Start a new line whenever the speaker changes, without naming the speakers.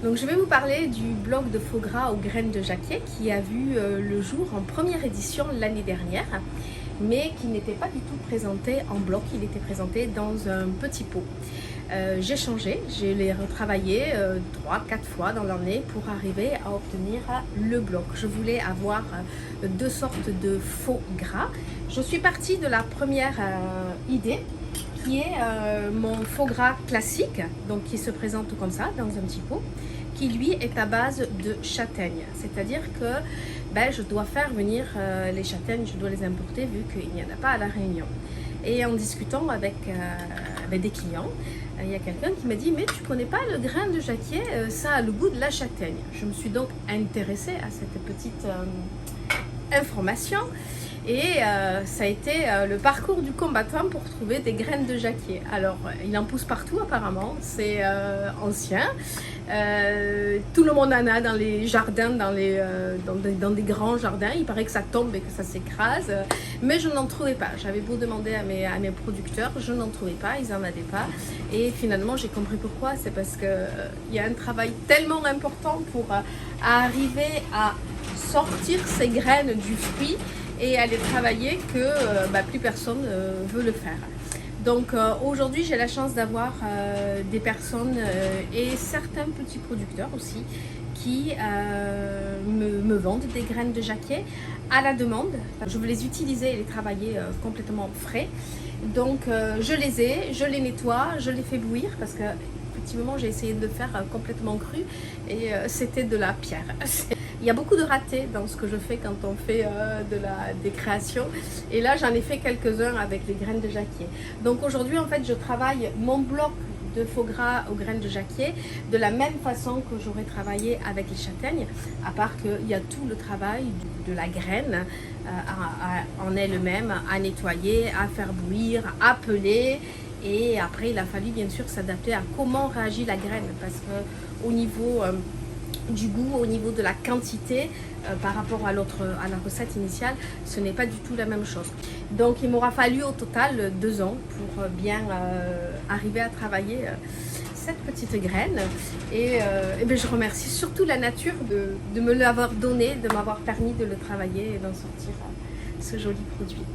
Donc je vais vous parler du blog de faux gras aux graines de jacquier qui a vu le jour en première édition l'année dernière, mais qui n'était pas du tout présenté en bloc, il était présenté dans un petit pot. J'ai changé, je l'ai retravaillé 3-4 fois dans l'année pour arriver à obtenir le bloc. Je voulais avoir deux sortes de faux gras. Je suis partie de la première idée qui est mon faux gras classique, donc qui se présente comme ça dans un petit pot, qui lui est à base de châtaigne. C'est-à-dire que je dois faire venir les châtaignes, je dois les importer vu qu'il n'y en a pas à La Réunion. Et en discutant avec des clients, il y a quelqu'un qui m'a dit « mais tu connais pas le grain de jacquier, ça a le goût de la châtaigne ». Je me suis donc intéressée à cette petite information. Et ça a été le parcours du combattant pour trouver des graines de jacquier. Alors, il en pousse partout apparemment, c'est ancien. Tout le monde en a dans les jardins, dans des grands jardins. Il paraît que ça tombe et que ça s'écrase. Mais je n'en trouvais pas. J'avais beau demander à mes producteurs, je n'en trouvais pas, ils n'en avaient pas. Et finalement, j'ai compris pourquoi. C'est parce qu'il y a un travail tellement important pour arriver à sortir ces graines du fruit et à les travailler que plus personne veut le faire. Donc aujourd'hui j'ai la chance d'avoir des personnes et certains petits producteurs aussi qui me vendent des graines de jacquier à la demande. Je veux les utiliser et les travailler complètement frais. Donc je les nettoie, je les fais bouillir parce que effectivement j'ai essayé de le faire complètement cru et c'était de la pierre. Il y a beaucoup de ratés dans ce que je fais quand on fait des créations. Et là, j'en ai fait quelques-uns avec les graines de jacquier. Donc aujourd'hui, en fait, je travaille mon bloc de faux gras aux graines de jacquier de la même façon que j'aurais travaillé avec les châtaignes, à part qu'il y a tout le travail de la graine en elle-même à nettoyer, à faire bouillir, à peler. Et après, il a fallu bien sûr s'adapter à comment réagit la graine, parce que au niveau du goût, au niveau de la quantité par rapport à la recette initiale, ce n'est pas du tout la même chose. Donc il m'aura fallu au total 2 ans pour bien arriver à travailler cette petite graine et je remercie surtout la nature de me l'avoir donné, de m'avoir permis de le travailler et d'en sortir ce joli produit.